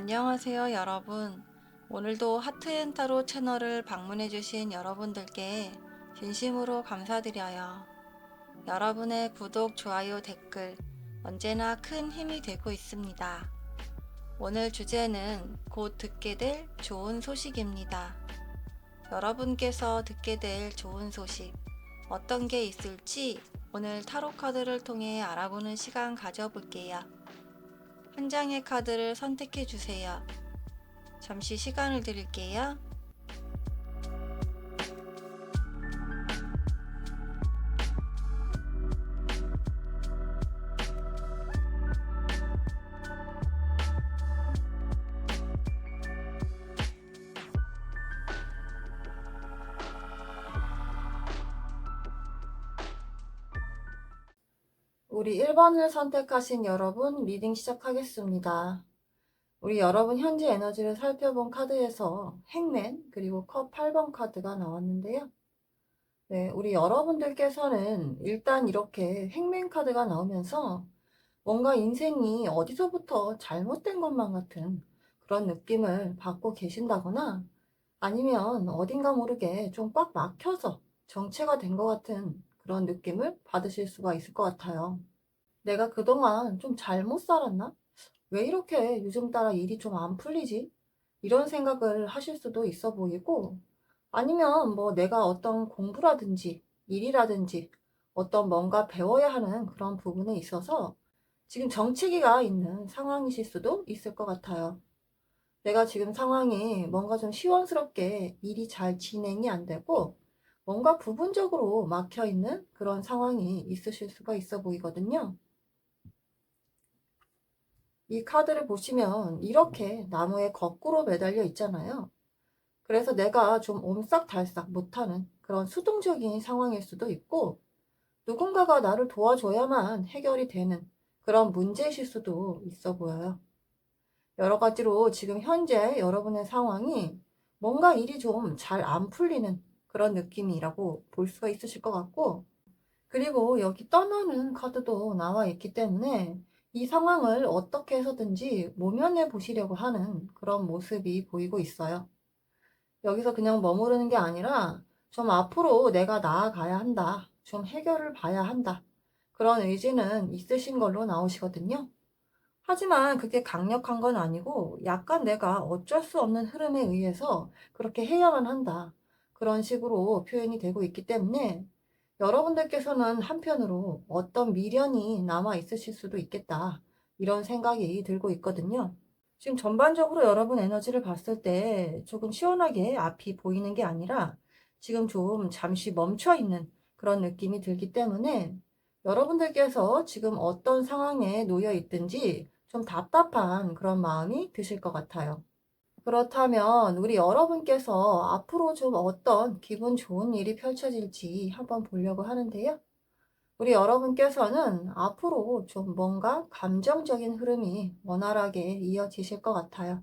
안녕하세요, 여러분. 오늘도 하트앤타로 채널을 방문해주신 여러분들께 진심으로 감사드려요. 여러분의 구독, 좋아요, 댓글 언제나 큰 힘이 되고 있습니다. 오늘 주제는 곧 듣게 될 좋은 소식입니다. 여러분께서 듣게 될 좋은 소식, 어떤 게 있을지 오늘 타로 카드를 통해 알아보는 시간 가져볼게요. 한 장의 카드를 선택해 주세요. 잠시 시간을 드릴게요. 우리 1번을 선택하신 여러분 리딩 시작하겠습니다. 우리 여러분 현재 에너지를 살펴본 카드에서 행맨 그리고 컵 8번 카드가 나왔는데요. 네, 우리 여러분들께서는 일단 이렇게 행맨 카드가 나오면서 뭔가 인생이 어디서부터 잘못된 것만 같은 그런 느낌을 받고 계신다거나 아니면 어딘가 모르게 좀 꽉 막혀서 정체가 된 것 같은 그런 느낌을 받으실 수가 있을 것 같아요. 내가 그동안 좀 잘못 살았나? 왜 이렇게 요즘 따라 일이 좀 안 풀리지? 이런 생각을 하실 수도 있어 보이고, 아니면 뭐 내가 어떤 공부라든지 일이라든지 어떤 뭔가 배워야 하는 그런 부분에 있어서 지금 정체기가 있는 상황이실 수도 있을 것 같아요. 내가 지금 상황이 뭔가 좀 시원스럽게 일이 잘 진행이 안 되고 뭔가 부분적으로 막혀 있는 그런 상황이 있으실 수가 있어 보이거든요. 이 카드를 보시면 이렇게 나무에 거꾸로 매달려 있잖아요. 그래서 내가 좀 옴싹달싹 못하는 그런 수동적인 상황일 수도 있고 누군가가 나를 도와줘야만 해결이 되는 그런 문제이실 수도 있어 보여요. 여러 가지로 지금 현재 여러분의 상황이 뭔가 일이 좀 잘 안 풀리는 그런 느낌이라고 볼 수가 있으실 것 같고, 그리고 여기 떠나는 카드도 나와 있기 때문에 이 상황을 어떻게 해서든지 모면해 보시려고 하는 그런 모습이 보이고 있어요. 여기서 그냥 머무르는 게 아니라 좀 앞으로 내가 나아가야 한다. 좀 해결을 봐야 한다. 그런 의지는 있으신 걸로 나오시거든요. 하지만 그게 강력한 건 아니고 약간 내가 어쩔 수 없는 흐름에 의해서 그렇게 해야만 한다. 그런 식으로 표현이 되고 있기 때문에 여러분들께서는 한편으로 어떤 미련이 남아 있으실 수도 있겠다. 이런 생각이 들고 있거든요. 지금 전반적으로 여러분 에너지를 봤을 때 조금 시원하게 앞이 보이는 게 아니라 지금 좀 잠시 멈춰 있는 그런 느낌이 들기 때문에 여러분들께서 지금 어떤 상황에 놓여 있든지 좀 답답한 그런 마음이 드실 것 같아요. 그렇다면 우리 여러분께서 앞으로 좀 어떤 기분 좋은 일이 펼쳐질지 한번 보려고 하는데요. 우리 여러분께서는 앞으로 좀 뭔가 감정적인 흐름이 원활하게 이어지실 것 같아요.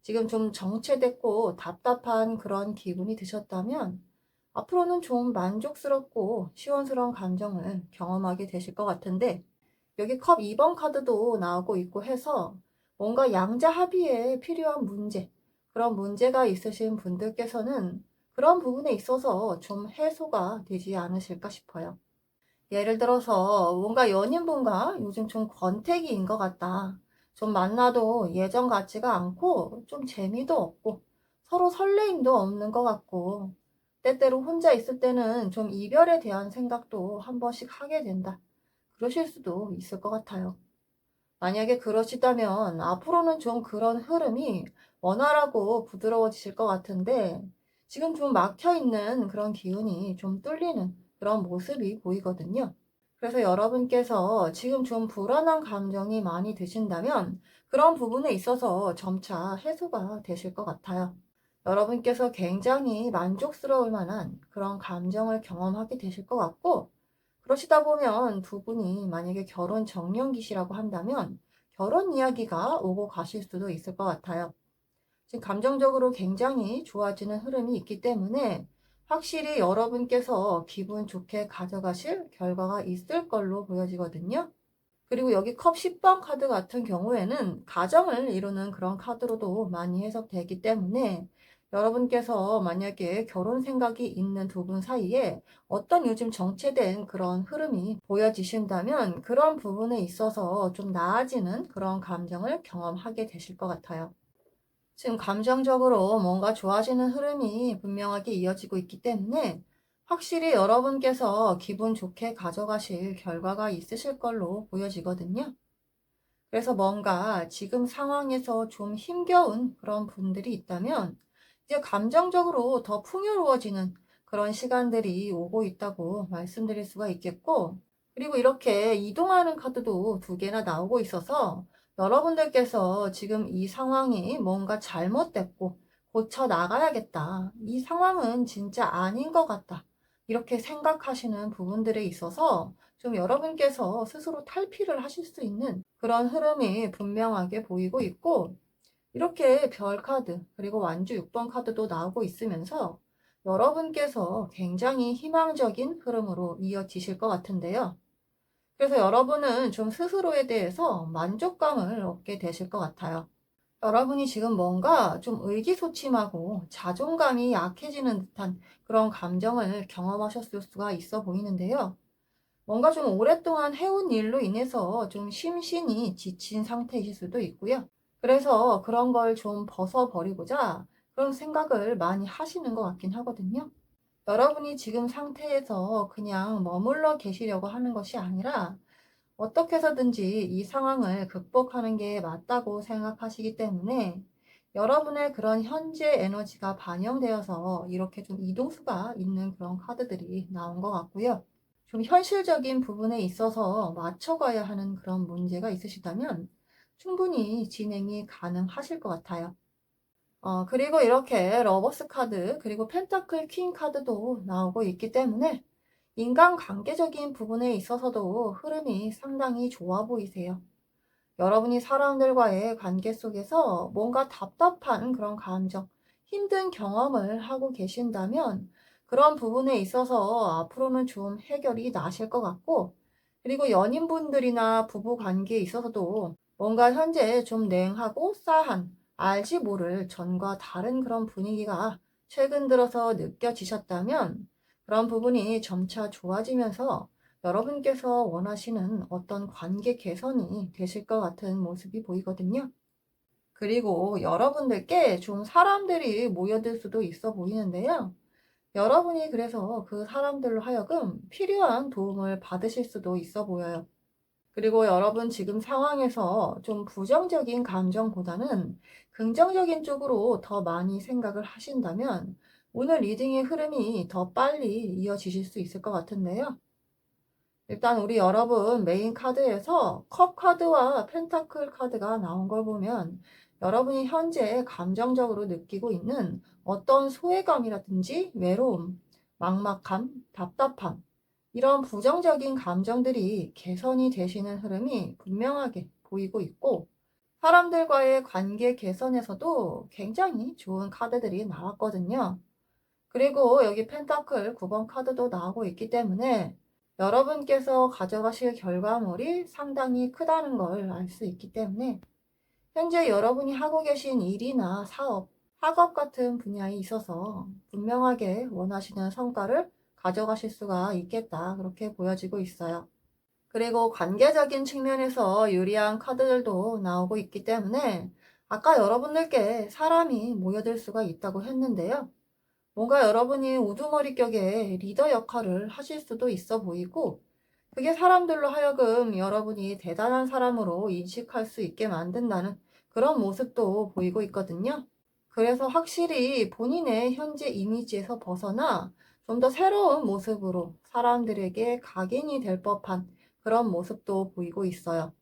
지금 좀 정체됐고 답답한 그런 기분이 드셨다면 앞으로는 좀 만족스럽고 시원스러운 감정을 경험하게 되실 것 같은데, 여기 컵 2번 카드도 나오고 있고 해서 뭔가 양자 합의에 필요한 문제, 그런 문제가 있으신 분들께서는 그런 부분에 있어서 좀 해소가 되지 않으실까 싶어요. 예를 들어서 뭔가 연인분과 요즘 좀 권태기인 것 같다. 좀 만나도 예전 같지가 않고 좀 재미도 없고 서로 설레임도 없는 것 같고 때때로 혼자 있을 때는 좀 이별에 대한 생각도 한 번씩 하게 된다. 그러실 수도 있을 것 같아요. 만약에 그러시다면 앞으로는 좀 그런 흐름이 원활하고 부드러워지실 것 같은데 지금 좀 막혀 있는 그런 기운이 좀 뚫리는 그런 모습이 보이거든요. 그래서 여러분께서 지금 좀 불안한 감정이 많이 드신다면 그런 부분에 있어서 점차 해소가 되실 것 같아요. 여러분께서 굉장히 만족스러울 만한 그런 감정을 경험하게 되실 것 같고, 그러시다 보면 두 분이 만약에 결혼 정년기시라고 한다면 결혼 이야기가 오고 가실 수도 있을 것 같아요. 지금 감정적으로 굉장히 좋아지는 흐름이 있기 때문에 확실히 여러분께서 기분 좋게 가져가실 결과가 있을 걸로 보여지거든요. 그리고 여기 컵 10번 카드 같은 경우에는 가정을 이루는 그런 카드로도 많이 해석되기 때문에 여러분께서 만약에 결혼 생각이 있는 두 분 사이에 어떤 요즘 정체된 그런 흐름이 보여지신다면 그런 부분에 있어서 좀 나아지는 그런 감정을 경험하게 되실 것 같아요. 지금 감정적으로 뭔가 좋아지는 흐름이 분명하게 이어지고 있기 때문에 확실히 여러분께서 기분 좋게 가져가실 결과가 있으실 걸로 보여지거든요. 그래서 뭔가 지금 상황에서 좀 힘겨운 그런 분들이 있다면 이제 감정적으로 더 풍요로워지는 그런 시간들이 오고 있다고 말씀드릴 수가 있겠고, 그리고 이렇게 이동하는 카드도 두 개나 나오고 있어서 여러분들께서 지금 이 상황이 뭔가 잘못됐고 고쳐 나가야겠다, 이 상황은 진짜 아닌 것 같다, 이렇게 생각하시는 부분들에 있어서 좀 여러분께서 스스로 탈피를 하실 수 있는 그런 흐름이 분명하게 보이고 있고, 이렇게 별 카드 그리고 완주 6번 카드도 나오고 있으면서 여러분께서 굉장히 희망적인 흐름으로 이어지실 것 같은데요. 그래서 여러분은 좀 스스로에 대해서 만족감을 얻게 되실 것 같아요. 여러분이 지금 뭔가 좀 의기소침하고 자존감이 약해지는 듯한 그런 감정을 경험하셨을 수가 있어 보이는데요. 뭔가 좀 오랫동안 해온 일로 인해서 좀 심신이 지친 상태이실 수도 있고요. 그래서 그런 걸 좀 벗어버리고자 그런 생각을 많이 하시는 것 같긴 하거든요. 여러분이 지금 상태에서 그냥 머물러 계시려고 하는 것이 아니라 어떻게 해서든지 이 상황을 극복하는 게 맞다고 생각하시기 때문에 여러분의 그런 현재 에너지가 반영되어서 이렇게 좀 이동수가 있는 그런 카드들이 나온 것 같고요. 좀 현실적인 부분에 있어서 맞춰가야 하는 그런 문제가 있으시다면 충분히 진행이 가능하실 것 같아요. 그리고 이렇게 러버스 카드 그리고 펜타클 퀸 카드도 나오고 있기 때문에 인간관계적인 부분에 있어서도 흐름이 상당히 좋아 보이세요. 여러분이 사람들과의 관계 속에서 뭔가 답답한 그런 감정, 힘든 경험을 하고 계신다면 그런 부분에 있어서 앞으로는 좀 해결이 나실 것 같고, 그리고 연인분들이나 부부 관계에 있어서도 뭔가 현재 좀 냉하고 싸한, 알지 모를 전과 다른 그런 분위기가 최근 들어서 느껴지셨다면 그런 부분이 점차 좋아지면서 여러분께서 원하시는 어떤 관계 개선이 되실 것 같은 모습이 보이거든요. 그리고 여러분들께 좀 사람들이 모여들 수도 있어 보이는데요. 여러분이 그래서 그 사람들로 하여금 필요한 도움을 받으실 수도 있어 보여요. 그리고 여러분 지금 상황에서 좀 부정적인 감정보다는 긍정적인 쪽으로 더 많이 생각을 하신다면 오늘 리딩의 흐름이 더 빨리 이어지실 수 있을 것 같은데요. 일단 우리 여러분 메인 카드에서 컵 카드와 펜타클 카드가 나온 걸 보면 여러분이 현재 감정적으로 느끼고 있는 어떤 소외감이라든지 외로움, 막막함, 답답함, 이런 부정적인 감정들이 개선이 되시는 흐름이 분명하게 보이고 있고, 사람들과의 관계 개선에서도 굉장히 좋은 카드들이 나왔거든요. 그리고 여기 펜타클 9번 카드도 나오고 있기 때문에 여러분께서 가져가실 결과물이 상당히 크다는 걸 알 수 있기 때문에 현재 여러분이 하고 계신 일이나 사업, 학업 같은 분야에 있어서 분명하게 원하시는 성과를 가져가실 수가 있겠다, 그렇게 보여지고 있어요. 그리고 관계적인 측면에서 유리한 카드들도 나오고 있기 때문에 아까 여러분들께 사람이 모여들 수가 있다고 했는데요. 뭔가 여러분이 우두머리격의 리더 역할을 하실 수도 있어 보이고, 그게 사람들로 하여금 여러분이 대단한 사람으로 인식할 수 있게 만든다는 그런 모습도 보이고 있거든요. 그래서 확실히 본인의 현재 이미지에서 벗어나 좀 더 새로운 모습으로 사람들에게 각인이 될 법한 그런 모습도 보이고 있어요.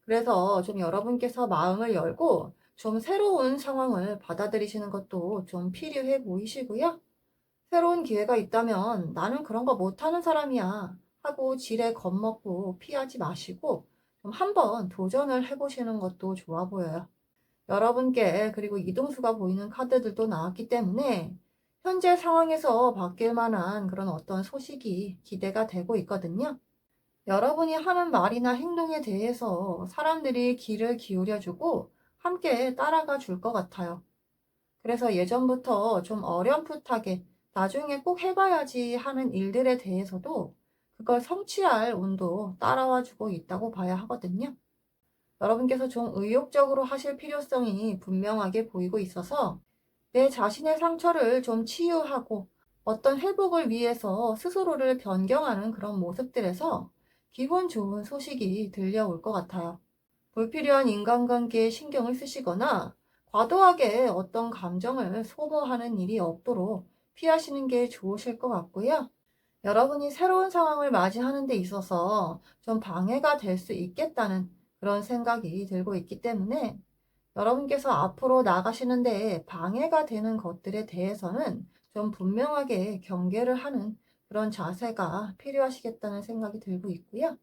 그래서 좀 여러분께서 마음을 열고 좀 새로운 상황을 받아들이시는 것도 좀 필요해 보이시고요. 새로운 기회가 있다면 나는 그런 거 못하는 사람이야 하고 지레 겁먹고 피하지 마시고 좀 한번 도전을 해보시는 것도 좋아 보여요. 여러분께 그리고 이동수가 보이는 카드들도 나왔기 때문에 현재 상황에서 바뀔 만한 그런 어떤 소식이 기대가 되고 있거든요. 여러분이 하는 말이나 행동에 대해서 사람들이 귀를 기울여주고 함께 따라가 줄 것 같아요. 그래서 예전부터 좀 어렴풋하게 나중에 꼭 해봐야지 하는 일들에 대해서도 그걸 성취할 운도 따라와 주고 있다고 봐야 하거든요. 여러분께서 좀 의욕적으로 하실 필요성이 분명하게 보이고 있어서 내 자신의 상처를 좀 치유하고 어떤 회복을 위해서 스스로를 변경하는 그런 모습들에서 기분 좋은 소식이 들려올 것 같아요. 불필요한 인간관계에 신경을 쓰시거나 과도하게 어떤 감정을 소모하는 일이 없도록 피하시는 게 좋으실 것 같고요. 여러분이 새로운 상황을 맞이하는 데 있어서 좀 방해가 될 수 있겠다는 그런 생각이 들고 있기 때문에 여러분께서 앞으로 나가시는데 방해가 되는 것들에 대해서는 좀 분명하게 경계를 하는 그런 자세가 필요하시겠다는 생각이 들고 있고요.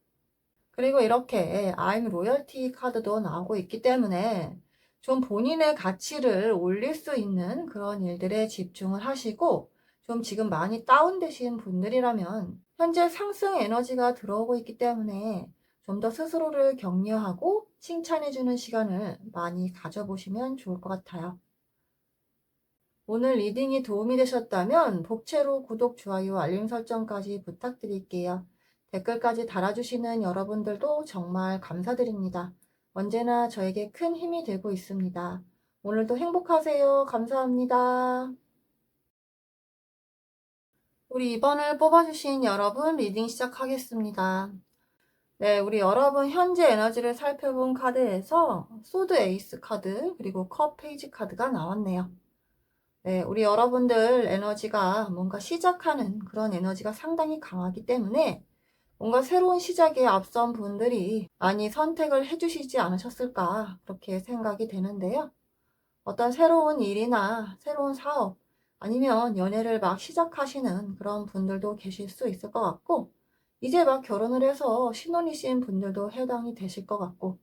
그리고 이렇게 I'm 로열티 카드도 나오고 있기 때문에 좀 본인의 가치를 올릴 수 있는 그런 일들에 집중을 하시고 좀 지금 많이 다운되신 분들이라면 현재 상승 에너지가 들어오고 있기 때문에 좀 더 스스로를 격려하고 칭찬해주는 시간을 많이 가져보시면 좋을 것 같아요. 오늘 리딩이 도움이 되셨다면 복채로 구독, 좋아요, 알림 설정까지 부탁드릴게요. 댓글까지 달아주시는 여러분들도 정말 감사드립니다. 언제나 저에게 큰 힘이 되고 있습니다. 오늘도 행복하세요. 감사합니다. 우리 2번을 뽑아주신 여러분 리딩 시작하겠습니다. 네, 우리 여러분 현재 에너지를 살펴본 카드에서 소드 에이스 카드 그리고 컵 페이지 카드가 나왔네요. 네, 우리 여러분들 에너지가 뭔가 시작하는 그런 에너지가 상당히 강하기 때문에 뭔가 새로운 시작에 앞선 분들이 많이 선택을 해주시지 않으셨을까 그렇게 생각이 되는데요. 어떤 새로운 일이나 새로운 사업 아니면 연애를 막 시작하시는 그런 분들도 계실 수 있을 것 같고 이제 막 결혼을 해서 신혼이신 분들도 해당이 되실 것 같고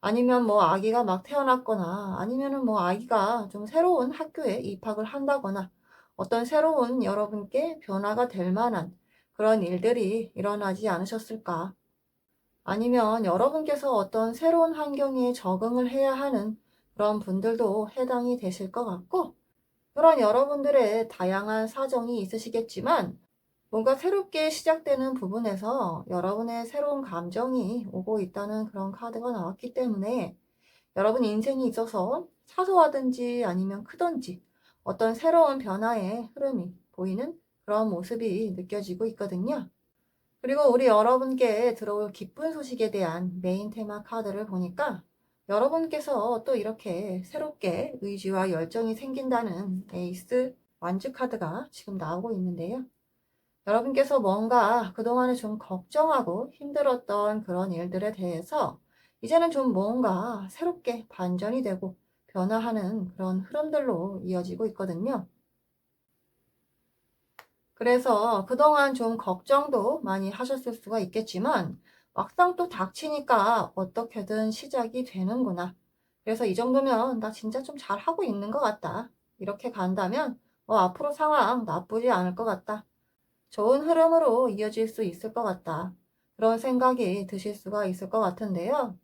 아니면 뭐 아기가 막 태어났거나 아니면은 뭐 아기가 좀 새로운 학교에 입학을 한다거나 어떤 새로운 여러분께 변화가 될 만한 그런 일들이 일어나지 않으셨을까? 아니면 여러분께서 어떤 새로운 환경에 적응을 해야 하는 그런 분들도 해당이 되실 것 같고 그런 여러분들의 다양한 사정이 있으시겠지만 뭔가 새롭게 시작되는 부분에서 여러분의 새로운 감정이 오고 있다는 그런 카드가 나왔기 때문에 여러분 인생에 있어서 사소하든지 아니면 크든지 어떤 새로운 변화의 흐름이 보이는 그런 모습이 느껴지고 있거든요. 그리고 우리 여러분께 들어올 기쁜 소식에 대한 메인 테마 카드를 보니까 여러분께서 또 이렇게 새롭게 의지와 열정이 생긴다는 에이스 완주 카드가 지금 나오고 있는데요. 여러분께서 뭔가 그동안에 좀 걱정하고 힘들었던 그런 일들에 대해서 이제는 좀 뭔가 새롭게 반전이 되고 변화하는 그런 흐름들로 이어지고 있거든요. 그래서 그동안 좀 걱정도 많이 하셨을 수가 있겠지만 막상 또 닥치니까 어떻게든 시작이 되는구나. 그래서 이 정도면 나 진짜 좀 잘하고 있는 것 같다. 이렇게 간다면 앞으로 상황 나쁘지 않을 것 같다. 좋은 흐름으로 이어질 수 있을 것 같다. 그런 생각이 드실 수가 있을 것 같은데요.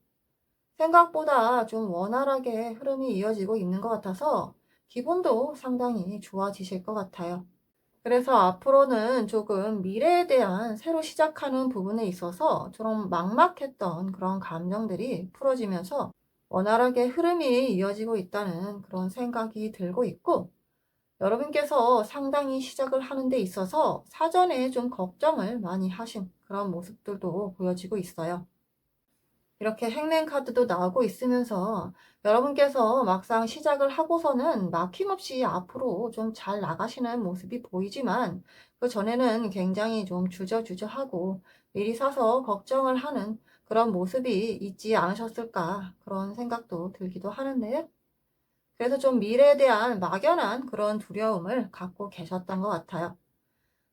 생각보다 좀 원활하게 흐름이 이어지고 있는 것 같아서 기분도 상당히 좋아지실 것 같아요. 그래서 앞으로는 조금 미래에 대한 새로 시작하는 부분에 있어서 좀 막막했던 그런 감정들이 풀어지면서 원활하게 흐름이 이어지고 있다는 그런 생각이 들고 있고 여러분께서 상당히 시작을 하는 데 있어서 사전에 좀 걱정을 많이 하신 그런 모습들도 보여지고 있어요. 이렇게 행랭 카드도 나오고 있으면서 여러분께서 막상 시작을 하고서는 막힘없이 앞으로 좀 잘 나가시는 모습이 보이지만 그 전에는 굉장히 좀 주저주저하고 미리 사서 걱정을 하는 그런 모습이 있지 않으셨을까 그런 생각도 들기도 하는데요. 그래서 좀 미래에 대한 막연한 그런 두려움을 갖고 계셨던 것 같아요.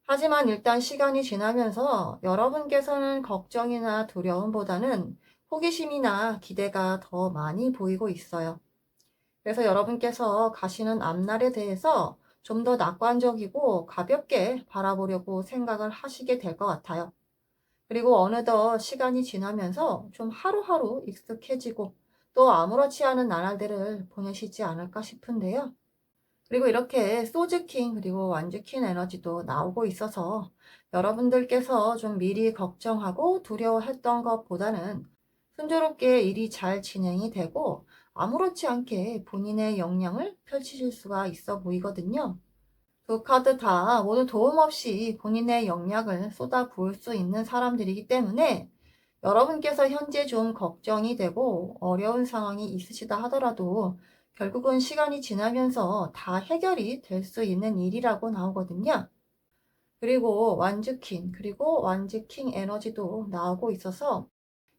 하지만 일단 시간이 지나면서 여러분께서는 걱정이나 두려움보다는 호기심이나 기대가 더 많이 보이고 있어요. 그래서 여러분께서 가시는 앞날에 대해서 좀 더 낙관적이고 가볍게 바라보려고 생각을 하시게 될 것 같아요. 그리고 어느덧 시간이 지나면서 좀 하루하루 익숙해지고 또 아무렇지 않은 나날들을 보내시지 않을까 싶은데요. 그리고 이렇게 소즈킹 그리고 완주킹 에너지도 나오고 있어서 여러분들께서 좀 미리 걱정하고 두려워했던 것보다는 순조롭게 일이 잘 진행이 되고 아무렇지 않게 본인의 역량을 펼치실 수가 있어 보이거든요. 두 카드 다 모두 도움 없이 본인의 역량을 쏟아 부을 수 있는 사람들이기 때문에 여러분께서 현재 좀 걱정이 되고 어려운 상황이 있으시다 하더라도 결국은 시간이 지나면서 다 해결이 될 수 있는 일이라고 나오거든요. 그리고 완주킹, 그리고 완주킹 에너지도 나오고 있어서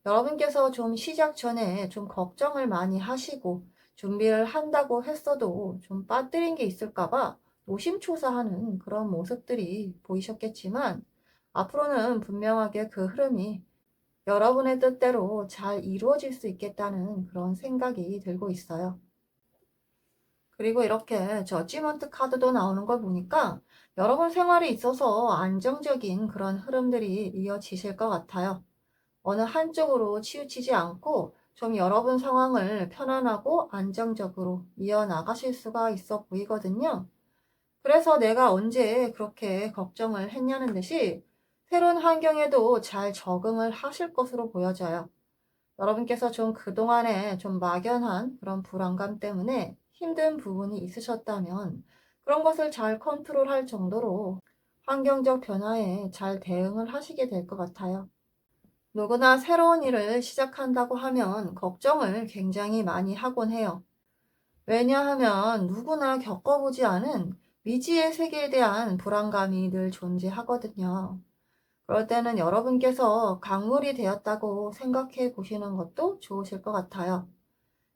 여러분께서 좀 시작 전에 좀 걱정을 많이 하시고 준비를 한다고 했어도 좀 빠뜨린 게 있을까봐 노심초사하는 그런 모습들이 보이셨겠지만 앞으로는 분명하게 그 흐름이 여러분의 뜻대로 잘 이루어질 수 있겠다는 그런 생각이 들고 있어요. 그리고 이렇게 저지먼트 카드도 나오는 걸 보니까 여러분 생활에 있어서 안정적인 그런 흐름들이 이어지실 것 같아요. 어느 한쪽으로 치우치지 않고 좀 여러분 상황을 편안하고 안정적으로 이어나가실 수가 있어 보이거든요. 그래서 내가 언제 그렇게 걱정을 했냐는 듯이 새로운 환경에도 잘 적응을 하실 것으로 보여져요. 여러분께서 좀 그동안에 좀 막연한 그런 불안감 때문에 힘든 부분이 있으셨다면 그런 것을 잘 컨트롤할 정도로 환경적 변화에 잘 대응을 하시게 될 것 같아요. 누구나 새로운 일을 시작한다고 하면 걱정을 굉장히 많이 하곤 해요. 왜냐하면 누구나 겪어보지 않은 미지의 세계에 대한 불안감이 늘 존재하거든요. 그럴 때는 여러분께서 강물이 되었다고 생각해 보시는 것도 좋으실 것 같아요.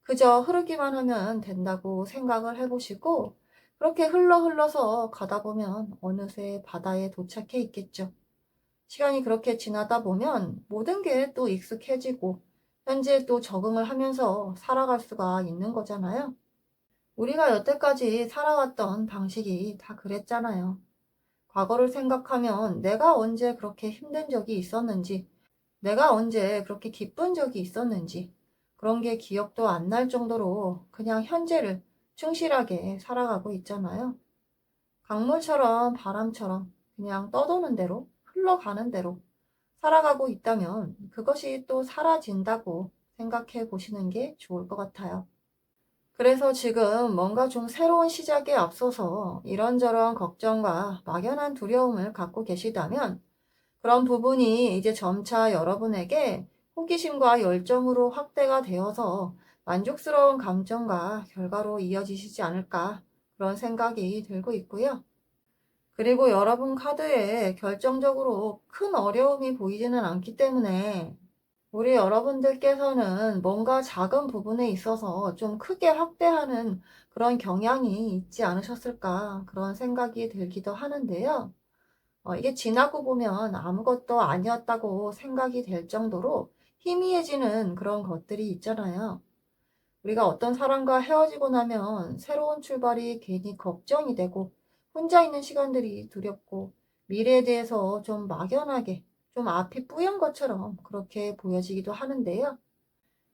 그저 흐르기만 하면 된다고 생각을 해보시고, 그렇게 흘러서 가다 보면 어느새 바다에 도착해 있겠죠. 시간이 그렇게 지나다 보면 모든 게 또 익숙해지고, 현재 또 적응을 하면서 살아갈 수가 있는 거잖아요. 우리가 여태까지 살아왔던 방식이 다 그랬잖아요. 과거를 생각하면 내가 언제 그렇게 힘든 적이 있었는지, 내가 언제 그렇게 기쁜 적이 있었는지, 그런 게 기억도 안 날 정도로 그냥 현재를 충실하게 살아가고 있잖아요. 강물처럼 바람처럼 그냥 떠도는 대로, 흘러가는 대로 살아가고 있다면 그것이 또 사라진다고 생각해 보시는 게 좋을 것 같아요. 그래서 지금 뭔가 좀 새로운 시작에 앞서서 이런저런 걱정과 막연한 두려움을 갖고 계시다면 그런 부분이 이제 점차 여러분에게 호기심과 열정으로 확대가 되어서 만족스러운 감정과 결과로 이어지시지 않을까 그런 생각이 들고 있고요. 그리고 여러분 카드에 결정적으로 큰 어려움이 보이지는 않기 때문에 우리 여러분들께서는 뭔가 작은 부분에 있어서 좀 크게 확대하는 그런 경향이 있지 않으셨을까 그런 생각이 들기도 하는데요. 이게 지나고 보면 아무것도 아니었다고 생각이 될 정도로 희미해지는 그런 것들이 있잖아요. 우리가 어떤 사람과 헤어지고 나면 새로운 출발이 괜히 걱정이 되고 혼자 있는 시간들이 두렵고 미래에 대해서 좀 막연하게 좀 앞이 뿌연 것처럼 그렇게 보여지기도 하는데요.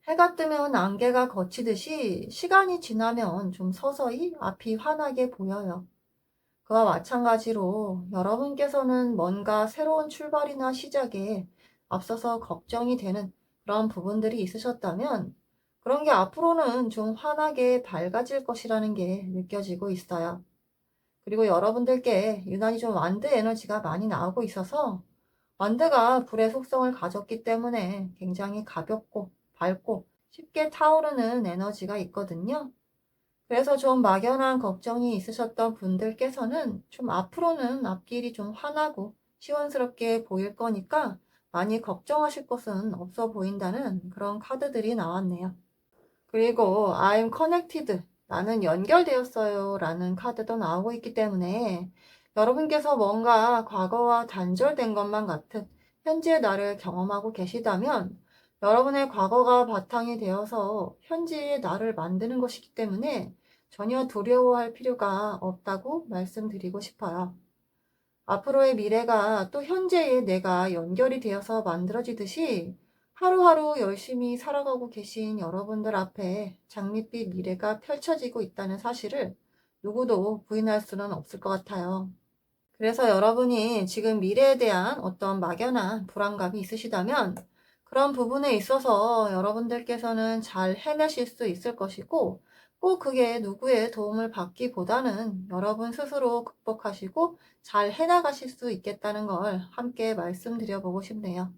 해가 뜨면 안개가 걷히듯이 시간이 지나면 좀 서서히 앞이 환하게 보여요. 그와 마찬가지로 여러분께서는 뭔가 새로운 출발이나 시작에 앞서서 걱정이 되는 그런 부분들이 있으셨다면 그런 게 앞으로는 좀 환하게 밝아질 것이라는 게 느껴지고 있어요. 그리고 여러분들께 유난히 좀 완드 에너지가 많이 나오고 있어서 완드가 불의 속성을 가졌기 때문에 굉장히 가볍고 밝고 쉽게 타오르는 에너지가 있거든요. 그래서 좀 막연한 걱정이 있으셨던 분들께서는 좀 앞으로는 앞길이 좀 환하고 시원스럽게 보일 거니까 많이 걱정하실 것은 없어 보인다는 그런 카드들이 나왔네요. 그리고 I'm connected. 나는 연결되었어요. 라는 카드도 나오고 있기 때문에 여러분께서 뭔가 과거와 단절된 것만 같은 현재의 나를 경험하고 계시다면 여러분의 과거가 바탕이 되어서 현재의 나를 만드는 것이기 때문에 전혀 두려워할 필요가 없다고 말씀드리고 싶어요. 앞으로의 미래가 또 현재의 내가 연결이 되어서 만들어지듯이 하루하루 열심히 살아가고 계신 여러분들 앞에 장밋빛 미래가 펼쳐지고 있다는 사실을 누구도 부인할 수는 없을 것 같아요. 그래서 여러분이 지금 미래에 대한 어떤 막연한 불안감이 있으시다면 그런 부분에 있어서 여러분들께서는 잘 해내실 수 있을 것이고, 꼭 그게 누구의 도움을 받기보다는 여러분 스스로 극복하시고 잘 해나가실 수 있겠다는 걸 함께 말씀드려보고 싶네요.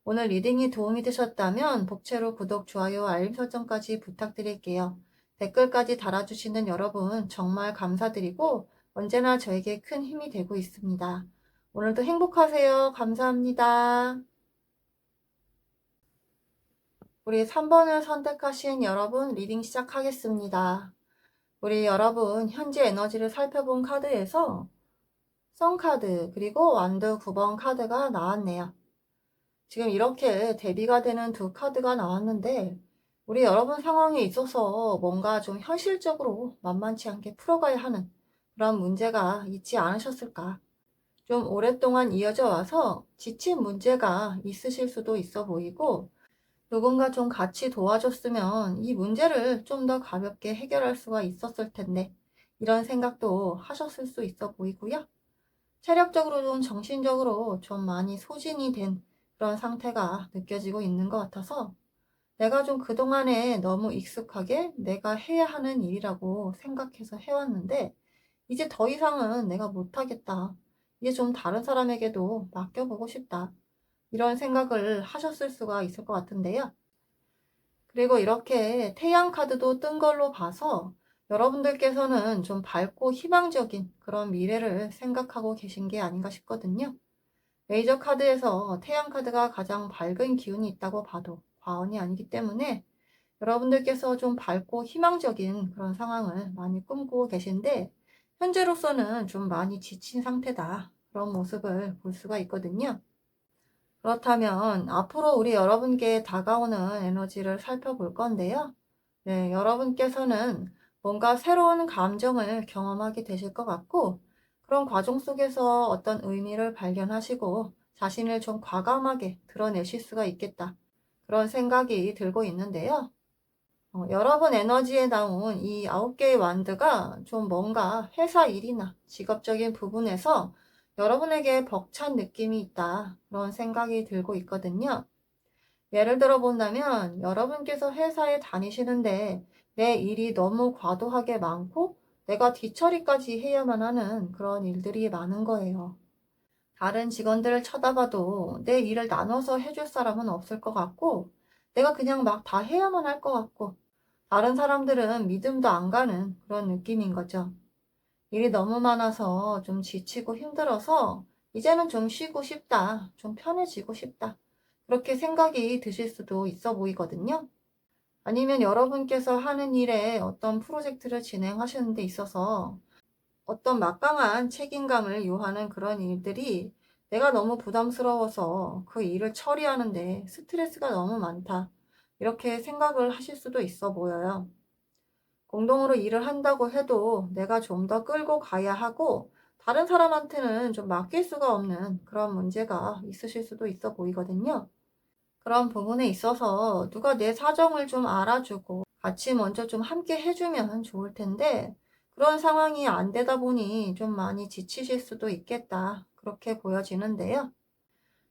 오늘 리딩이 도움이 되셨다면 복채로 구독, 좋아요, 알림 설정까지 부탁드릴게요. 댓글까지 달아주시는 여러분 정말 감사드리고 언제나 저에게 큰 힘이 되고 있습니다. 오늘도 행복하세요. 감사합니다. 우리 3번을 선택하신 여러분 리딩 시작하겠습니다. 우리 여러분 현재 에너지를 살펴본 카드에서 썬카드 그리고 완드 9번 카드가 나왔네요. 지금 이렇게 대비가 되는 두 카드가 나왔는데 우리 여러분 상황에 있어서 뭔가 좀 현실적으로 만만치 않게 풀어가야 하는 그런 문제가 있지 않으셨을까? 좀 오랫동안 이어져 와서 지친 문제가 있으실 수도 있어 보이고, 누군가 좀 같이 도와줬으면 이 문제를 좀 더 가볍게 해결할 수가 있었을 텐데, 이런 생각도 하셨을 수 있어 보이고요. 체력적으로 좀 정신적으로 좀 많이 소진이 된 그런 상태가 느껴지고 있는 것 같아서 내가 좀 그동안에 너무 익숙하게 내가 해야 하는 일이라고 생각해서 해왔는데 이제 더 이상은 내가 못하겠다. 이제 좀 다른 사람에게도 맡겨보고 싶다. 이런 생각을 하셨을 수가 있을 것 같은데요. 그리고 이렇게 태양 카드도 뜬 걸로 봐서 여러분들께서는 좀 밝고 희망적인 그런 미래를 생각하고 계신 게 아닌가 싶거든요. 메이저 카드에서 태양 카드가 가장 밝은 기운이 있다고 봐도 과언이 아니기 때문에 여러분들께서 좀 밝고 희망적인 그런 상황을 많이 꿈꾸고 계신데 현재로서는 좀 많이 지친 상태다. 그런 모습을 볼 수가 있거든요. 그렇다면 앞으로 우리 여러분께 다가오는 에너지를 살펴볼 건데요. 네, 여러분께서는 뭔가 새로운 감정을 경험하게 되실 것 같고 그런 과정 속에서 어떤 의미를 발견하시고 자신을 좀 과감하게 드러내실 수가 있겠다. 그런 생각이 들고 있는데요. 여러분 에너지에 나온 이 9개의 완드가 좀 뭔가 회사 일이나 직업적인 부분에서 여러분에게 벅찬 느낌이 있다. 그런 생각이 들고 있거든요. 예를 들어 본다면 여러분께서 회사에 다니시는데 내 일이 너무 과도하게 많고 내가 뒤처리까지 해야만 하는 그런 일들이 많은 거예요. 다른 직원들을 쳐다봐도 내 일을 나눠서 해줄 사람은 없을 것 같고 내가 그냥 막 다 해야만 할 것 같고 다른 사람들은 믿음도 안 가는 그런 느낌인 거죠. 일이 너무 많아서 좀 지치고 힘들어서 이제는 좀 쉬고 싶다. 좀 편해지고 싶다. 그렇게 생각이 드실 수도 있어 보이거든요. 아니면 여러분께서 하는 일에 어떤 프로젝트를 진행하시는 데 있어서 어떤 막강한 책임감을 요하는 그런 일들이 내가 너무 부담스러워서 그 일을 처리하는데 스트레스가 너무 많다. 이렇게 생각을 하실 수도 있어 보여요. 공동으로 일을 한다고 해도 내가 좀 더 끌고 가야 하고 다른 사람한테는 좀 맡길 수가 없는 그런 문제가 있으실 수도 있어 보이거든요. 그런 부분에 있어서 누가 내 사정을 좀 알아주고 같이 먼저 좀 함께 해주면 좋을 텐데 그런 상황이 안 되다 보니 좀 많이 지치실 수도 있겠다. 그렇게 보여지는데요.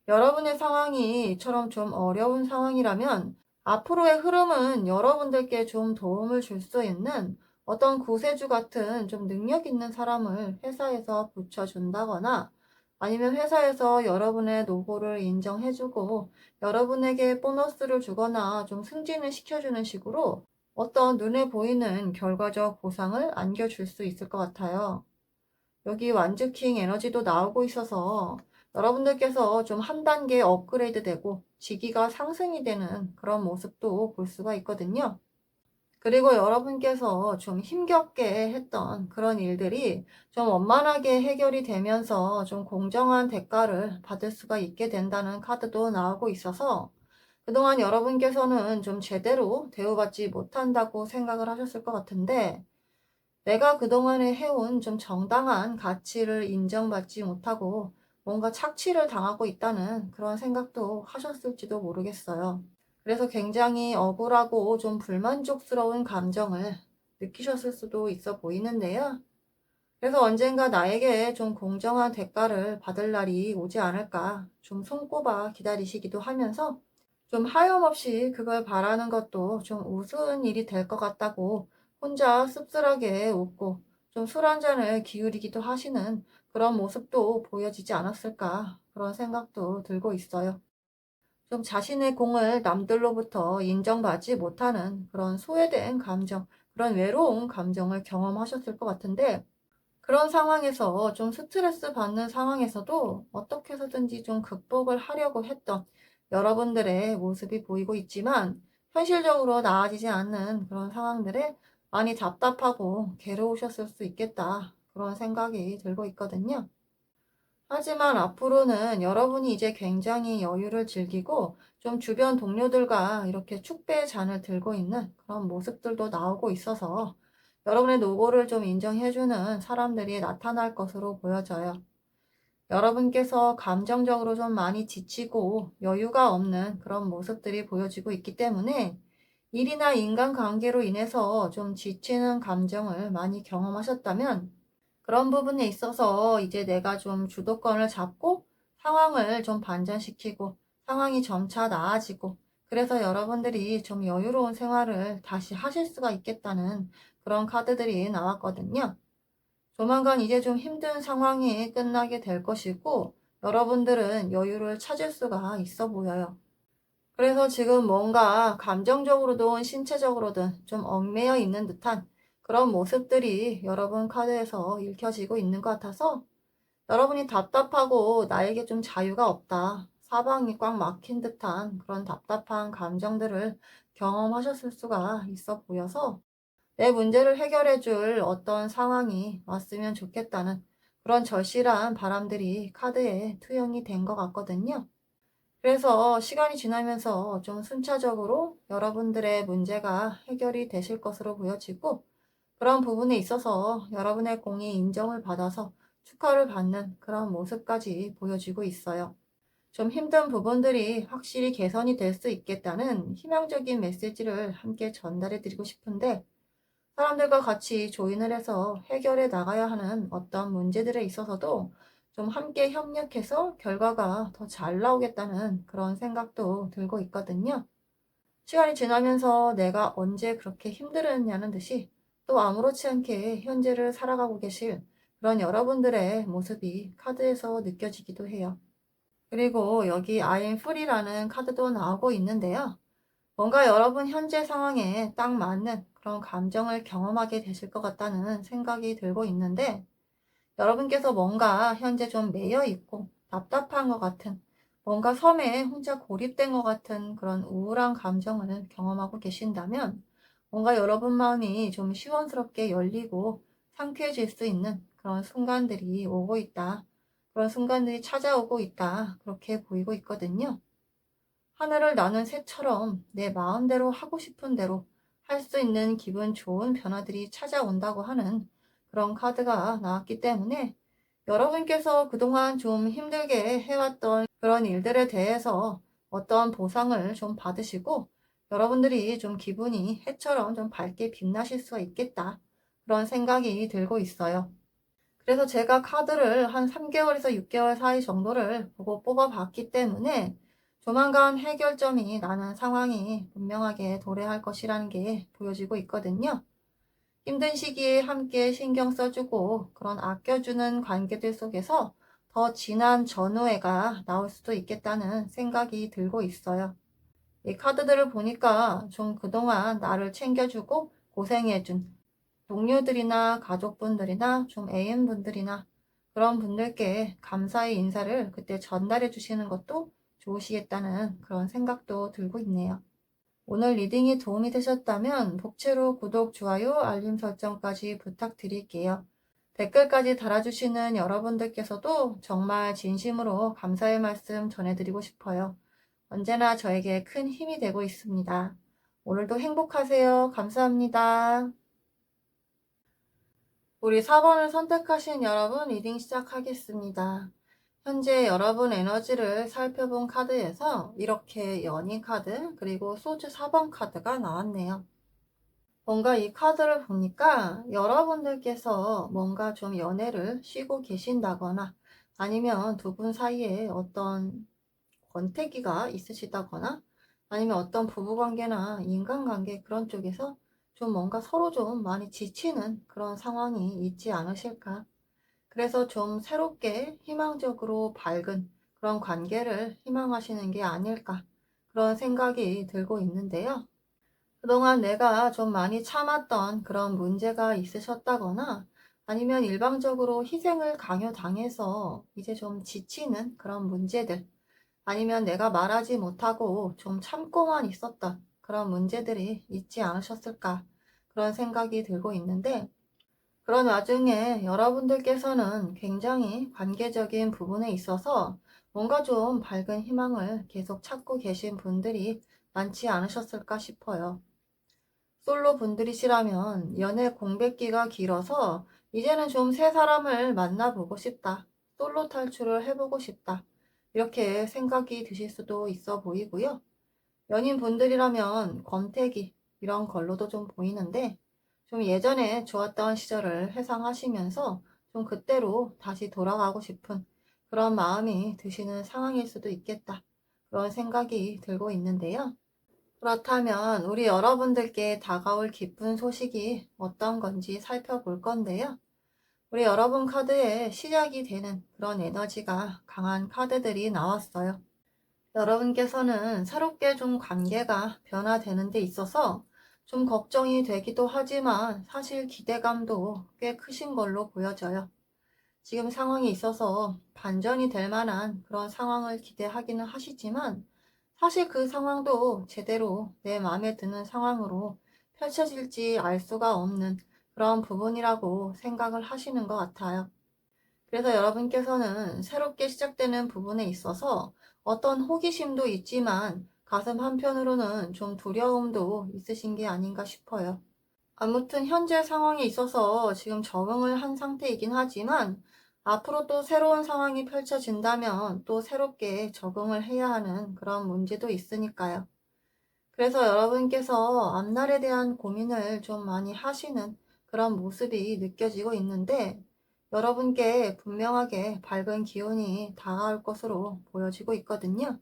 여러분의 상황이 이처럼 좀 어려운 상황이라면 앞으로의 흐름은 여러분들께 좀 도움을 줄 수 있는 어떤 구세주 같은 좀 능력 있는 사람을 회사에서 붙여준다거나 아니면 회사에서 여러분의 노고를 인정해주고 여러분에게 보너스를 주거나 좀 승진을 시켜주는 식으로 어떤 눈에 보이는 결과적 보상을 안겨줄 수 있을 것 같아요. 여기 완즈킹 에너지도 나오고 있어서 여러분들께서 좀 한 단계 업그레이드 되고 직위가 상승이 되는 그런 모습도 볼 수가 있거든요. 그리고 여러분께서 좀 힘겹게 했던 그런 일들이 좀 원만하게 해결이 되면서 좀 공정한 대가를 받을 수가 있게 된다는 카드도 나오고 있어서 그동안 여러분께서는 좀 제대로 대우받지 못한다고 생각을 하셨을 것 같은데 내가 그동안에 해온 좀 정당한 가치를 인정받지 못하고 뭔가 착취를 당하고 있다는 그런 생각도 하셨을지도 모르겠어요. 그래서 굉장히 억울하고 좀 불만족스러운 감정을 느끼셨을 수도 있어 보이는데요. 그래서 언젠가 나에게 좀 공정한 대가를 받을 날이 오지 않을까 좀 손꼽아 기다리시기도 하면서 좀 하염없이 그걸 바라는 것도 좀 우스운 일이 될 것 같다고 혼자 씁쓸하게 웃고 좀 술 한 잔을 기울이기도 하시는 그런 모습도 보여지지 않았을까 그런 생각도 들고 있어요. 좀 자신의 공을 남들로부터 인정받지 못하는 그런 소외된 감정, 그런 외로운 감정을 경험하셨을 것 같은데 그런 상황에서 좀 스트레스 받는 상황에서도 어떻게 해서든지 좀 극복을 하려고 했던 여러분들의 모습이 보이고 있지만 현실적으로 나아지지 않는 그런 상황들에 많이 답답하고 괴로우셨을 수 있겠다. 그런 생각이 들고 있거든요. 하지만 앞으로는 여러분이 이제 굉장히 여유를 즐기고 좀 주변 동료들과 이렇게 축배의 잔을 들고 있는 그런 모습들도 나오고 있어서 여러분의 노고를 좀 인정해주는 사람들이 나타날 것으로 보여져요. 여러분께서 감정적으로 좀 많이 지치고 여유가 없는 그런 모습들이 보여지고 있기 때문에 일이나 인간관계로 인해서 좀 지치는 감정을 많이 경험하셨다면 그런 부분에 있어서 이제 내가 좀 주도권을 잡고 상황을 좀 반전시키고 상황이 점차 나아지고 그래서 여러분들이 좀 여유로운 생활을 다시 하실 수가 있겠다는 그런 카드들이 나왔거든요. 조만간 이제 좀 힘든 상황이 끝나게 될 것이고 여러분들은 여유를 찾을 수가 있어 보여요. 그래서 지금 뭔가 감정적으로든 신체적으로든 좀 얽매여 있는 듯한 그런 모습들이 여러분 카드에서 읽혀지고 있는 것 같아서 여러분이 답답하고 나에게 좀 자유가 없다. 사방이 꽉 막힌 듯한 그런 답답한 감정들을 경험하셨을 수가 있어 보여서 내 문제를 해결해 줄 어떤 상황이 왔으면 좋겠다는 그런 절실한 바람들이 카드에 투영이 된 것 같거든요. 그래서 시간이 지나면서 좀 순차적으로 여러분들의 문제가 해결이 되실 것으로 보여지고 그런 부분에 있어서 여러분의 공이 인정을 받아서 축하를 받는 그런 모습까지 보여지고 있어요. 좀 힘든 부분들이 확실히 개선이 될 수 있겠다는 희망적인 메시지를 함께 전달해 드리고 싶은데 사람들과 같이 조인을 해서 해결해 나가야 하는 어떤 문제들에 있어서도 좀 함께 협력해서 결과가 더 잘 나오겠다는 그런 생각도 들고 있거든요. 시간이 지나면서 내가 언제 그렇게 힘들었냐는 듯이 또 아무렇지 않게 현재를 살아가고 계실 그런 여러분들의 모습이 카드에서 느껴지기도 해요. 그리고 여기 I'm free라는 카드도 나오고 있는데요. 뭔가 여러분 현재 상황에 딱 맞는 그런 감정을 경험하게 되실 것 같다는 생각이 들고 있는데 여러분께서 뭔가 현재 좀 매여 있고 답답한 것 같은 뭔가 섬에 혼자 고립된 것 같은 그런 우울한 감정을 경험하고 계신다면 뭔가 여러분 마음이 좀 시원스럽게 열리고 상쾌해질 수 있는 그런 순간들이 오고 있다. 그런 순간들이 찾아오고 있다. 그렇게 보이고 있거든요. 하늘을 나는 새처럼 내 마음대로 하고 싶은 대로 할 수 있는 기분 좋은 변화들이 찾아온다고 하는 그런 카드가 나왔기 때문에 여러분께서 그동안 좀 힘들게 해왔던 그런 일들에 대해서 어떤 보상을 좀 받으시고 여러분들이 좀 기분이 해처럼 좀 밝게 빛나실 수가 있겠다. 그런 생각이 들고 있어요. 그래서 제가 카드를 한 3개월에서 6개월 사이 정도를 보고 뽑아봤기 때문에 조만간 해결점이 나는 상황이 분명하게 도래할 것이라는 게 보여지고 있거든요. 힘든 시기에 함께 신경 써주고 그런 아껴주는 관계들 속에서 더 진한 전우애가 나올 수도 있겠다는 생각이 들고 있어요. 이 카드들을 보니까 좀 그동안 나를 챙겨주고 고생해준 동료들이나 가족분들이나 좀 애인분들이나 그런 분들께 감사의 인사를 그때 전달해 주시는 것도 좋으시겠다는 그런 생각도 들고 있네요. 오늘 리딩이 도움이 되셨다면 복채로 구독, 좋아요, 알림 설정까지 부탁드릴게요. 댓글까지 달아주시는 여러분들께서도 정말 진심으로 감사의 말씀 전해드리고 싶어요. 언제나 저에게 큰 힘이 되고 있습니다. 오늘도 행복하세요. 감사합니다. 우리 4번을 선택하신 여러분 리딩 시작하겠습니다. 현재 여러분 에너지를 살펴본 카드에서 이렇게 연인 카드 그리고 소주 4번 카드가 나왔네요. 뭔가 이 카드를 보니까 여러분들께서 뭔가 좀 연애를 쉬고 계신다거나 아니면 두 분 사이에 어떤 권태기가 있으시다거나 아니면 어떤 부부관계나 인간관계 그런 쪽에서 좀 뭔가 서로 좀 많이 지치는 그런 상황이 있지 않으실까. 그래서 좀 새롭게 희망적으로 밝은 그런 관계를 희망하시는 게 아닐까 그런 생각이 들고 있는데요. 그동안 내가 좀 많이 참았던 그런 문제가 있으셨다거나 아니면 일방적으로 희생을 강요당해서 이제 좀 지치는 그런 문제들 아니면 내가 말하지 못하고 좀 참고만 있었던 그런 문제들이 있지 않으셨을까 그런 생각이 들고 있는데 그런 와중에 여러분들께서는 굉장히 관계적인 부분에 있어서 뭔가 좀 밝은 희망을 계속 찾고 계신 분들이 많지 않으셨을까 싶어요. 솔로 분들이시라면 연애 공백기가 길어서 이제는 좀 새 사람을 만나보고 싶다. 솔로 탈출을 해보고 싶다. 이렇게 생각이 드실 수도 있어 보이고요. 연인 분들이라면 권태기 이런 걸로도 좀 보이는데 좀 예전에 좋았던 시절을 회상하시면서 좀 그때로 다시 돌아가고 싶은 그런 마음이 드시는 상황일 수도 있겠다. 그런 생각이 들고 있는데요. 그렇다면 우리 여러분들께 다가올 기쁜 소식이 어떤 건지 살펴볼 건데요. 우리 여러분 카드에 시작이 되는 그런 에너지가 강한 카드들이 나왔어요. 여러분께서는 새롭게 좀 관계가 변화되는 데 있어서 좀 걱정이 되기도 하지만 사실 기대감도 꽤 크신 걸로 보여져요. 지금 상황이 있어서 반전이 될 만한 그런 상황을 기대하기는 하시지만 사실 그 상황도 제대로 내 마음에 드는 상황으로 펼쳐질지 알 수가 없는 그런 부분이라고 생각을 하시는 것 같아요. 그래서 여러분께서는 새롭게 시작되는 부분에 있어서 어떤 호기심도 있지만 가슴 한편으로는 좀 두려움도 있으신 게 아닌가 싶어요. 아무튼 현재 상황에 있어서 지금 적응을 한 상태이긴 하지만 앞으로 또 새로운 상황이 펼쳐진다면 또 새롭게 적응을 해야 하는 그런 문제도 있으니까요. 그래서 여러분께서 앞날에 대한 고민을 좀 많이 하시는 그런 모습이 느껴지고 있는데 여러분께 분명하게 밝은 기운이 다가올 것으로 보여지고 있거든요.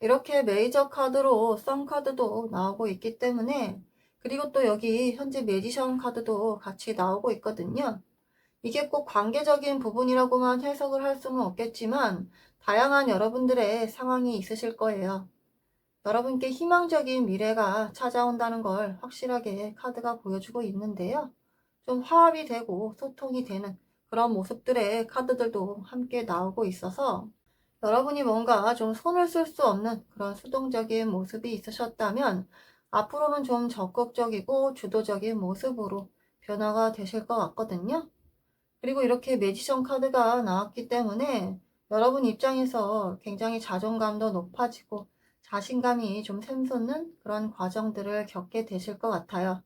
이렇게 메이저 카드로 썬 카드도 나오고 있기 때문에 그리고 또 여기 현재 매지션 카드도 같이 나오고 있거든요. 이게 꼭 관계적인 부분이라고만 해석을 할 수는 없겠지만 다양한 여러분들의 상황이 있으실 거예요. 여러분께 희망적인 미래가 찾아온다는 걸 확실하게 카드가 보여주고 있는데요. 좀 화합이 되고 소통이 되는 그런 모습들의 카드들도 함께 나오고 있어서 여러분이 뭔가 좀 손을 쓸 수 없는 그런 수동적인 모습이 있으셨다면 앞으로는 좀 적극적이고 주도적인 모습으로 변화가 되실 것 같거든요. 그리고 이렇게 매지션 카드가 나왔기 때문에 여러분 입장에서 굉장히 자존감도 높아지고 자신감이 좀 샘솟는 그런 과정들을 겪게 되실 것 같아요.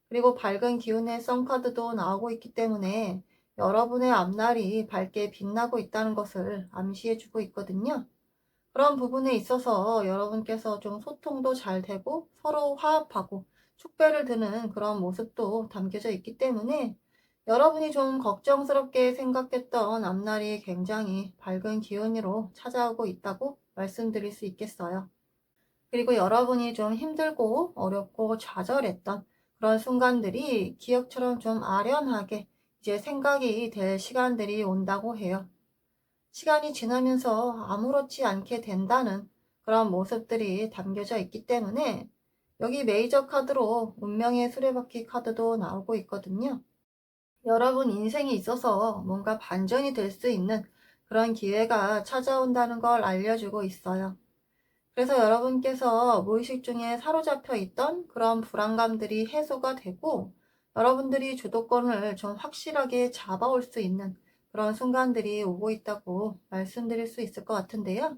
그리고 밝은 기운의 썬카드도 나오고 있기 때문에 여러분의 앞날이 밝게 빛나고 있다는 것을 암시해주고 있거든요. 그런 부분에 있어서 여러분께서 좀 소통도 잘 되고 서로 화합하고 축배를 드는 그런 모습도 담겨져 있기 때문에 여러분이 좀 걱정스럽게 생각했던 앞날이 굉장히 밝은 기운으로 찾아오고 있다고 말씀드릴 수 있겠어요. 그리고 여러분이 좀 힘들고 어렵고 좌절했던 그런 순간들이 기억처럼 좀 아련하게 이제 생각이 될 시간들이 온다고 해요. 시간이 지나면서 아무렇지 않게 된다는 그런 모습들이 담겨져 있기 때문에 여기 메이저 카드로 운명의 수레바퀴 카드도 나오고 있거든요. 여러분 인생에 있어서 뭔가 반전이 될 수 있는 그런 기회가 찾아온다는 걸 알려주고 있어요. 그래서 여러분께서 무의식 중에 사로잡혀 있던 그런 불안감들이 해소가 되고 여러분들이 주도권을 좀 확실하게 잡아올 수 있는 그런 순간들이 오고 있다고 말씀드릴 수 있을 것 같은데요.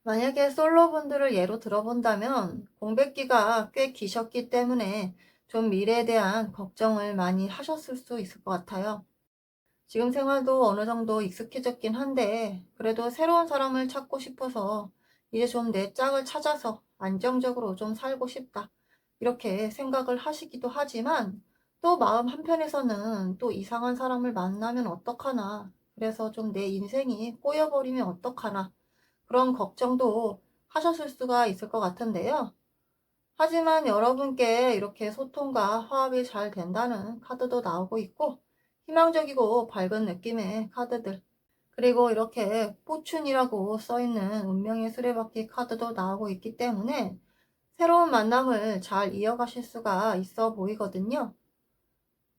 만약에 솔로분들을 예로 들어본다면 공백기가 꽤 기셨기 때문에 좀 미래에 대한 걱정을 많이 하셨을 수 있을 것 같아요. 지금 생활도 어느 정도 익숙해졌긴 한데, 그래도 새로운 사람을 찾고 싶어서 이제 좀 내 짝을 찾아서 안정적으로 좀 살고 싶다. 이렇게 생각을 하시기도 하지만, 또 마음 한편에서는 또 이상한 사람을 만나면 어떡하나. 그래서 좀 내 인생이 꼬여버리면 어떡하나. 그런 걱정도 하셨을 수가 있을 것 같은데요. 하지만 여러분께 이렇게 소통과 화합이 잘 된다는 카드도 나오고 있고, 희망적이고 밝은 느낌의 카드들, 그리고 이렇게 포춘이라고 써있는 운명의 수레바퀴 카드도 나오고 있기 때문에 새로운 만남을 잘 이어가실 수가 있어 보이거든요.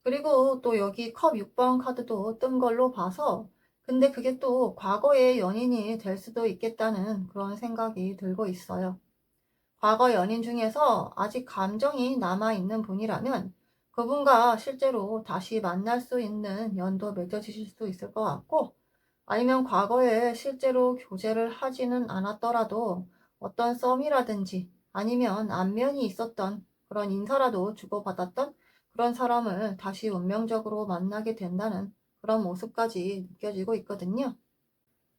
그리고 또 여기 컵 6번 카드도 뜬 걸로 봐서, 근데 그게 또 과거의 연인이 될 수도 있겠다는 그런 생각이 들고 있어요. 과거 연인 중에서 아직 감정이 남아있는 분이라면 그분과 실제로 다시 만날 수 있는 연도 맺어지실 수 있을 것 같고, 아니면 과거에 실제로 교제를 하지는 않았더라도 어떤 썸이라든지 아니면 안면이 있었던 그런 인사라도 주고받았던 그런 사람을 다시 운명적으로 만나게 된다는 그런 모습까지 느껴지고 있거든요.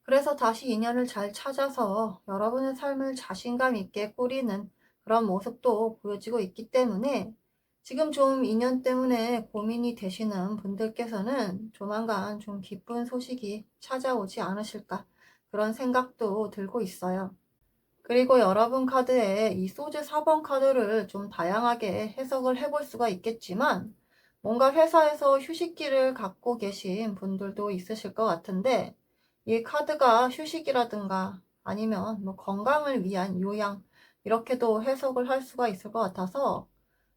그래서 다시 인연을 잘 찾아서 여러분의 삶을 자신감 있게 꾸리는 그런 모습도 보여지고 있기 때문에, 지금 좀 인연 때문에 고민이 되시는 분들께서는 조만간 좀 기쁜 소식이 찾아오지 않으실까, 그런 생각도 들고 있어요. 그리고 여러분 카드에 이 소즈 4번 카드를 좀 다양하게 해석을 해볼 수가 있겠지만, 뭔가 회사에서 휴식기를 갖고 계신 분들도 있으실 것 같은데, 이 카드가 휴식이라든가 아니면 뭐 건강을 위한 요양, 이렇게도 해석을 할 수가 있을 것 같아서,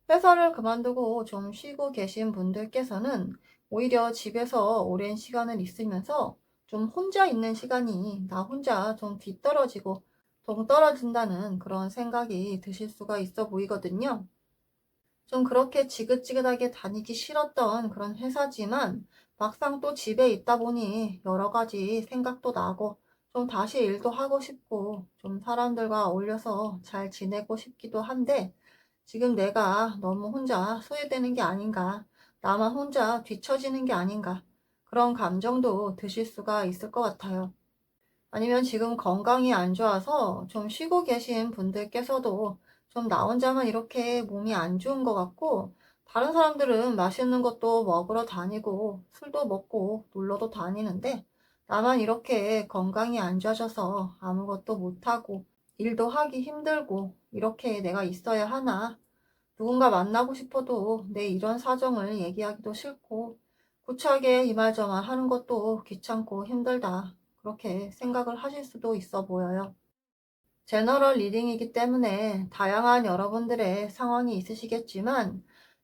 회사를 그만두고 좀 쉬고 계신 분들께서는 오히려 집에서 오랜 시간을 있으면서 좀 혼자 있는 시간이 나 혼자 좀 뒤떨어지고 동떨어진다는 그런 생각이 드실 수가 있어 보이거든요. 좀 그렇게 지긋지긋하게 다니기 싫었던 그런 회사지만 막상 또 집에 있다 보니 여러 가지 생각도 나고 좀 다시 일도 하고 싶고 좀 사람들과 어울려서 잘 지내고 싶기도 한데, 지금 내가 너무 혼자 소외되는 게 아닌가, 나만 혼자 뒤처지는 게 아닌가, 그런 감정도 드실 수가 있을 것 같아요. 아니면 지금 건강이 안 좋아서 좀 쉬고 계신 분들께서도 좀 나 혼자만 이렇게 몸이 안 좋은 것 같고, 다른 사람들은 맛있는 것도 먹으러 다니고 술도 먹고 놀러도 다니는데 나만 이렇게 건강이 안 좋아져서 아무것도 못하고 일도 하기 힘들고 이렇게 내가 있어야 하나, 누군가 만나고 싶어도 내 이런 사정을 얘기하기도 싫고 구차하게 이말저말 하는 것도 귀찮고 힘들다, 그렇게 생각을 하실 수도 있어 보여요. 제너럴 리딩이기 때문에 다양한 여러분들의 상황이 있으시겠지만,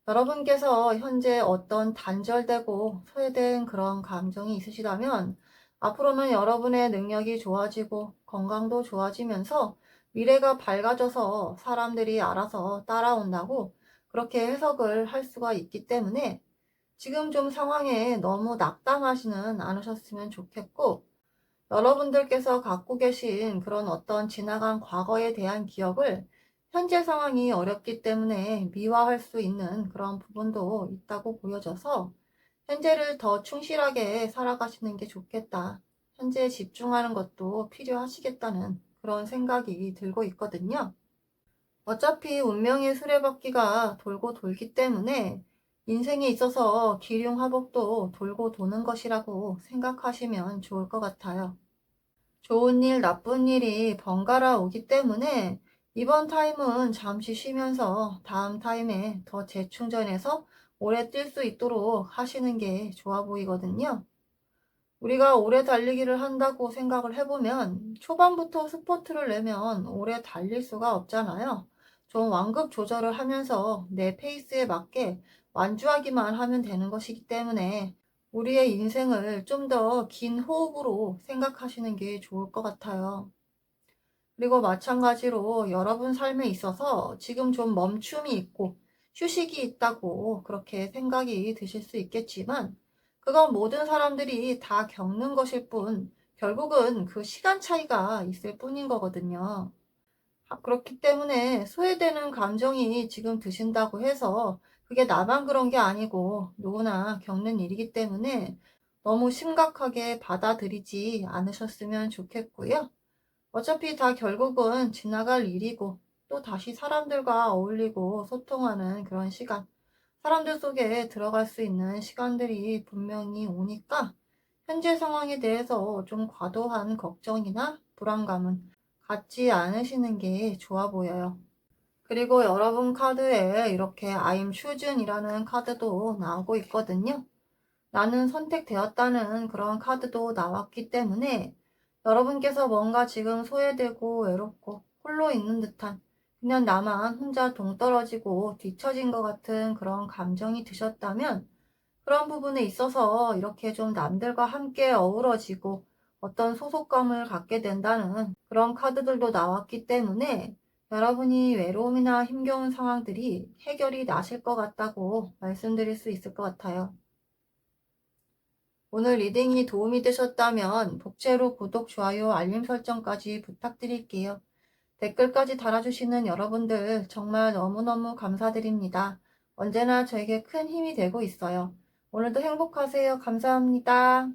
여러분께서 현재 어떤 단절되고 소외된 그런 감정이 있으시다면 앞으로는 여러분의 능력이 좋아지고 건강도 좋아지면서 미래가 밝아져서 사람들이 알아서 따라온다고 그렇게 해석을 할 수가 있기 때문에, 지금 좀 상황에 너무 낙담하지는 않으셨으면 좋겠고, 여러분들께서 갖고 계신 그런 어떤 지나간 과거에 대한 기억을 현재 상황이 어렵기 때문에 미화할 수 있는 그런 부분도 있다고 보여져서 현재를 더 충실하게 살아가시는 게 좋겠다, 현재에 집중하는 것도 필요하시겠다는 그런 생각이 들고 있거든요. 어차피 운명의 수레바퀴가 돌고 돌기 때문에 인생에 있어서 기륭화복도 돌고 도는 것이라고 생각하시면 좋을 것 같아요. 좋은 일, 나쁜 일이 번갈아 오기 때문에 이번 타임은 잠시 쉬면서 다음 타임에 더 재충전해서 오래 뛸 수 있도록 하시는 게 좋아 보이거든요. 우리가 오래 달리기를 한다고 생각을 해보면 초반부터 스포트를 내면 오래 달릴 수가 없잖아요. 좀 완급 조절을 하면서 내 페이스에 맞게 완주하기만 하면 되는 것이기 때문에 우리의 인생을 좀 더 긴 호흡으로 생각하시는 게 좋을 것 같아요. 그리고 마찬가지로 여러분 삶에 있어서 지금 좀 멈춤이 있고 휴식이 있다고 그렇게 생각이 드실 수 있겠지만, 그건 모든 사람들이 다 겪는 것일 뿐 결국은 그 시간 차이가 있을 뿐인 거거든요. 그렇기 때문에 소외되는 감정이 지금 드신다고 해서 그게 나만 그런 게 아니고 누구나 겪는 일이기 때문에 너무 심각하게 받아들이지 않으셨으면 좋겠고요. 어차피 다 결국은 지나갈 일이고 또 다시 사람들과 어울리고 소통하는 그런 시간, 사람들 속에 들어갈 수 있는 시간들이 분명히 오니까 현재 상황에 대해서 좀 과도한 걱정이나 불안감은 갖지 않으시는 게 좋아 보여요. 그리고 여러분 카드에 이렇게 I'm choosen이라는 카드도 나오고 있거든요. 나는 선택되었다는 그런 카드도 나왔기 때문에 여러분께서 뭔가 지금 소외되고 외롭고 홀로 있는 듯한, 그냥 나만 혼자 동떨어지고 뒤처진 것 같은 그런 감정이 드셨다면, 그런 부분에 있어서 이렇게 좀 남들과 함께 어우러지고 어떤 소속감을 갖게 된다는 그런 카드들도 나왔기 때문에 여러분이 외로움이나 힘겨운 상황들이 해결이 나실 것 같다고 말씀드릴 수 있을 것 같아요. 오늘 리딩이 도움이 되셨다면 복제로 구독, 좋아요, 알림 설정까지 부탁드릴게요. 댓글까지 달아주시는 여러분들 정말 너무너무 감사드립니다. 언제나 저에게 큰 힘이 되고 있어요. 오늘도 행복하세요. 감사합니다.